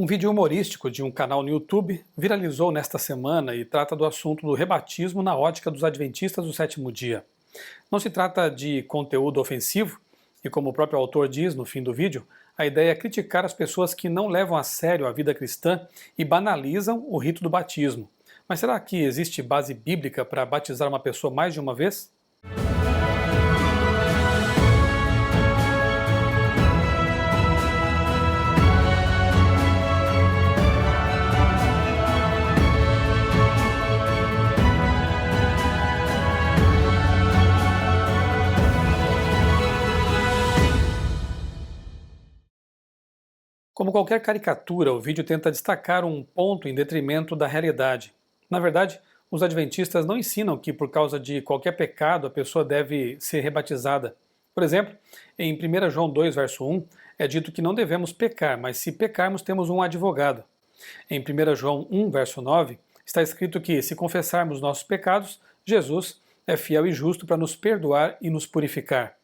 Um vídeo humorístico de um canal no YouTube viralizou nesta semana e trata do assunto do rebatismo na ótica dos adventistas do sétimo dia. Não se trata de conteúdo ofensivo, e como o próprio autor diz no fim do vídeo, a ideia é criticar as pessoas que não levam a sério a vida cristã e banalizam o rito do batismo. Mas será que existe base bíblica para batizar uma pessoa mais de uma vez? Como qualquer caricatura, o vídeo tenta destacar um ponto em detrimento da realidade. Na verdade, os adventistas não ensinam que por causa de qualquer pecado a pessoa deve ser rebatizada. Por exemplo, em 1 João 2, verso 1, é dito que não devemos pecar, mas se pecarmos temos um advogado. Em 1 João 1, verso 9, está escrito que se confessarmos nossos pecados, Jesus é fiel e justo para nos perdoar e nos purificar.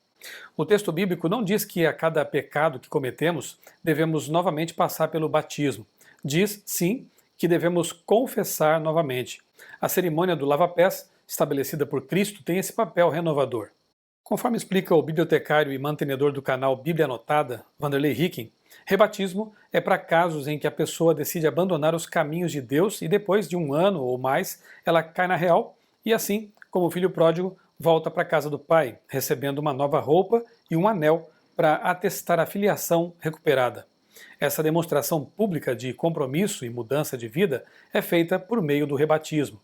O texto bíblico não diz que a cada pecado que cometemos devemos novamente passar pelo batismo. Diz, sim, que devemos confessar novamente. A cerimônia do lava-pés, estabelecida por Cristo, tem esse papel renovador. Conforme explica o bibliotecário e mantenedor do canal Bíblia Anotada, Vanderlei Hicken, rebatismo é para casos em que a pessoa decide abandonar os caminhos de Deus e depois de um ano ou mais ela cai na real e assim, como o filho pródigo, volta para a casa do pai, recebendo uma nova roupa e um anel para atestar a filiação recuperada. Essa demonstração pública de compromisso e mudança de vida é feita por meio do rebatismo.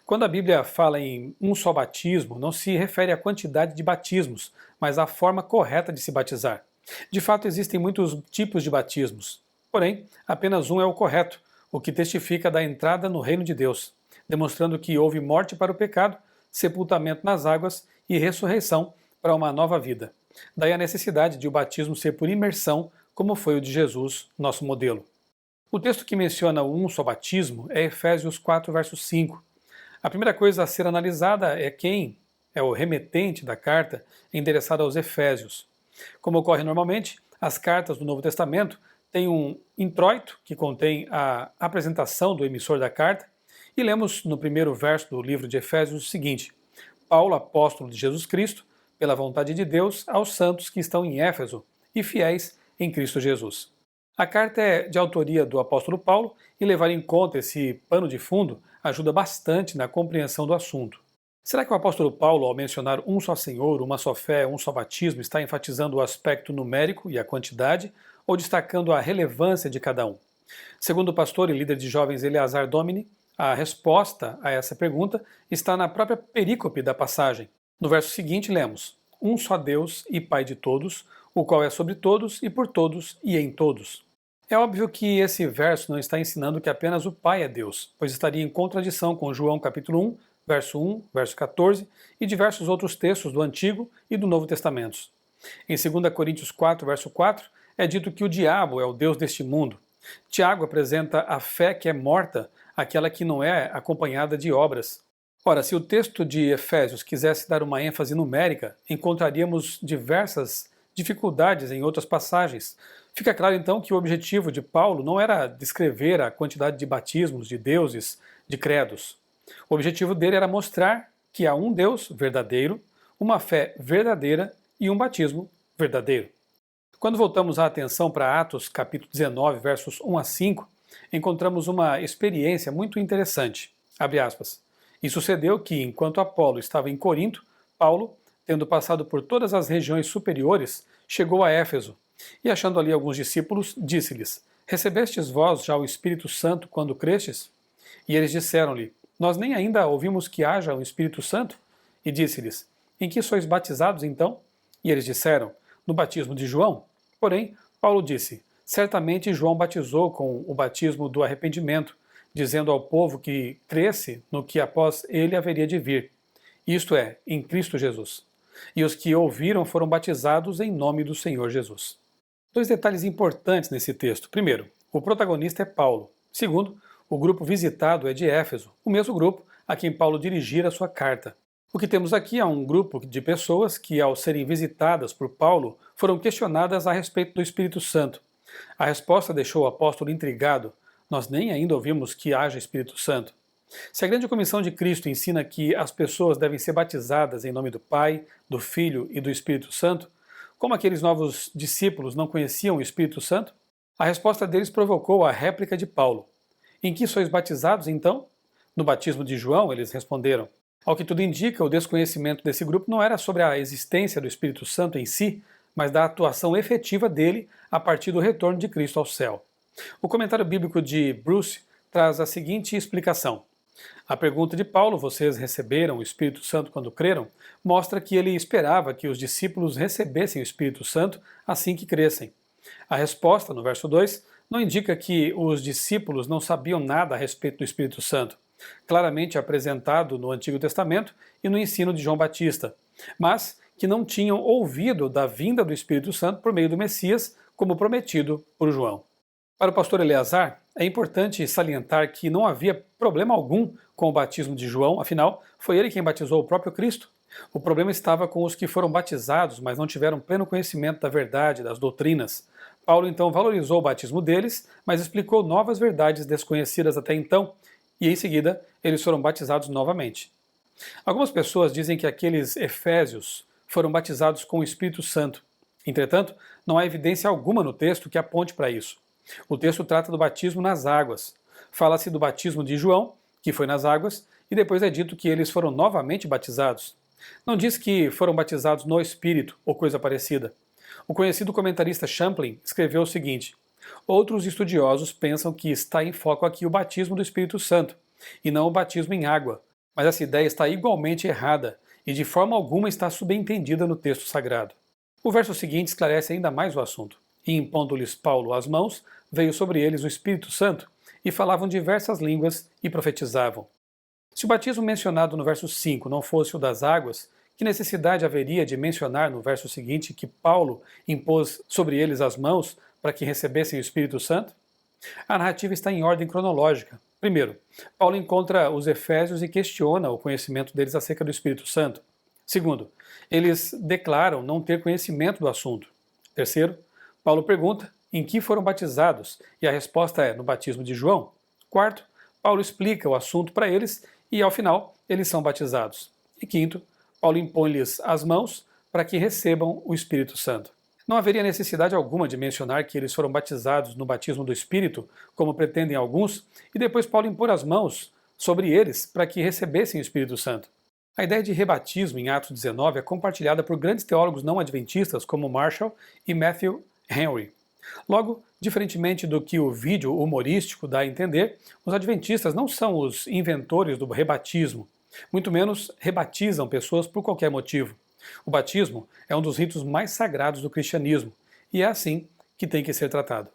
Quando a Bíblia fala em um só batismo, não se refere à quantidade de batismos, mas à forma correta de se batizar. De fato, existem muitos tipos de batismos, porém, apenas um é o correto, o que testifica da entrada no reino de Deus, demonstrando que houve morte para o pecado, sepultamento nas águas e ressurreição para uma nova vida. Daí a necessidade de o batismo ser por imersão, como foi o de Jesus, nosso modelo. O texto que menciona um só batismo é Efésios 4, verso 5. A primeira coisa a ser analisada é quem é o remetente da carta endereçada aos Efésios. Como ocorre normalmente, as cartas do Novo Testamento têm um introito, que contém a apresentação do emissor da carta, e lemos no primeiro verso do livro de Efésios o seguinte: Paulo, apóstolo de Jesus Cristo, pela vontade de Deus, aos santos que estão em Éfeso e fiéis em Cristo Jesus. A carta é de autoria do apóstolo Paulo e levar em conta esse pano de fundo ajuda bastante na compreensão do assunto. Será que o apóstolo Paulo, ao mencionar um só Senhor, uma só fé, um só batismo, está enfatizando o aspecto numérico e a quantidade ou destacando a relevância de cada um? Segundo o pastor e líder de jovens Eleazar Domini, a resposta a essa pergunta está na própria perícope da passagem. No verso seguinte lemos: Um só Deus e Pai de todos, o qual é sobre todos e por todos e em todos. É óbvio que esse verso não está ensinando que apenas o Pai é Deus, pois estaria em contradição com João capítulo 1, verso 1, verso 14 e diversos outros textos do Antigo e do Novo Testamentos. Em 2 Coríntios 4, verso 4, é dito que o diabo é o Deus deste mundo. Tiago apresenta a fé que é morta, aquela que não é acompanhada de obras. Ora, se o texto de Efésios quisesse dar uma ênfase numérica, encontraríamos diversas dificuldades em outras passagens. Fica claro então que o objetivo de Paulo não era descrever a quantidade de batismos, de deuses, de credos. O objetivo dele era mostrar que há um Deus verdadeiro, uma fé verdadeira e um batismo verdadeiro. Quando voltamos a atenção para Atos capítulo 19, versos 1 a 5, encontramos uma experiência muito interessante. Abre aspas. E sucedeu que, enquanto Apolo estava em Corinto, Paulo, tendo passado por todas as regiões superiores, chegou a Éfeso, e achando ali alguns discípulos, disse-lhes: Recebestes vós já o Espírito Santo quando crestes? E eles disseram-lhe: Nós nem ainda ouvimos que haja um Espírito Santo? E disse-lhes: Em que sois batizados então? E eles disseram: No batismo de João. Porém, Paulo disse: Certamente João batizou com o batismo do arrependimento, dizendo ao povo que cresce no que após ele haveria de vir, isto é, em Cristo Jesus. E os que ouviram foram batizados em nome do Senhor Jesus. Dois detalhes importantes nesse texto. Primeiro, o protagonista é Paulo. Segundo, o grupo visitado é de Éfeso, o mesmo grupo a quem Paulo dirigira a sua carta. O que temos aqui é um grupo de pessoas que, ao serem visitadas por Paulo, foram questionadas a respeito do Espírito Santo. A resposta deixou o apóstolo intrigado. Nós nem ainda ouvimos que haja Espírito Santo. Se a grande comissão de Cristo ensina que as pessoas devem ser batizadas em nome do Pai, do Filho e do Espírito Santo, como aqueles novos discípulos não conheciam o Espírito Santo? A resposta deles provocou a réplica de Paulo. Em que sois batizados, então? No batismo de João, eles responderam. Ao que tudo indica, o desconhecimento desse grupo não era sobre a existência do Espírito Santo em si, mas da atuação efetiva dele a partir do retorno de Cristo ao céu. O comentário bíblico de Bruce traz a seguinte explicação. A pergunta de Paulo, vocês receberam o Espírito Santo quando creram, mostra que ele esperava que os discípulos recebessem o Espírito Santo assim que crescem. A resposta, no verso 2, não indica que os discípulos não sabiam nada a respeito do Espírito Santo, claramente apresentado no Antigo Testamento e no ensino de João Batista, mas que não tinham ouvido da vinda do Espírito Santo por meio do Messias, como prometido por João. Para o pastor Eleazar, é importante salientar que não havia problema algum com o batismo de João, afinal, foi ele quem batizou o próprio Cristo. O problema estava com os que foram batizados, mas não tiveram pleno conhecimento da verdade, das doutrinas. Paulo então valorizou o batismo deles, mas explicou novas verdades desconhecidas até então, e em seguida eles foram batizados novamente. Algumas pessoas dizem que aqueles efésios foram batizados com o Espírito Santo. Entretanto, não há evidência alguma no texto que aponte para isso. O texto trata do batismo nas águas. Fala-se do batismo de João, que foi nas águas, e depois é dito que eles foram novamente batizados. Não diz que foram batizados no Espírito ou coisa parecida. O conhecido comentarista Champlin escreveu o seguinte: outros estudiosos pensam que está em foco aqui o batismo do Espírito Santo, e não o batismo em água, mas essa ideia está igualmente errada e de forma alguma está subentendida no texto sagrado. O verso seguinte esclarece ainda mais o assunto. E impondo-lhes Paulo as mãos, veio sobre eles o Espírito Santo, e falavam diversas línguas e profetizavam. Se o batismo mencionado no verso 5 não fosse o das águas, que necessidade haveria de mencionar no verso seguinte que Paulo impôs sobre eles as mãos para que recebessem o Espírito Santo? A narrativa está em ordem cronológica. Primeiro, Paulo encontra os efésios e questiona o conhecimento deles acerca do Espírito Santo. Segundo, eles declaram não ter conhecimento do assunto. Terceiro, Paulo pergunta em que foram batizados e a resposta é no batismo de João. Quarto, Paulo explica o assunto para eles e ao final eles são batizados. E quinto, Paulo impõe-lhes as mãos para que recebam o Espírito Santo. Não haveria necessidade alguma de mencionar que eles foram batizados no batismo do Espírito, como pretendem alguns, e depois Paulo impor as mãos sobre eles para que recebessem o Espírito Santo. A ideia de rebatismo em Atos 19 é compartilhada por grandes teólogos não adventistas como Marshall e Matthew Henry. Logo, diferentemente do que o vídeo humorístico dá a entender, os adventistas não são os inventores do rebatismo, muito menos rebatizam pessoas por qualquer motivo. O batismo é um dos ritos mais sagrados do cristianismo, e é assim que tem que ser tratado.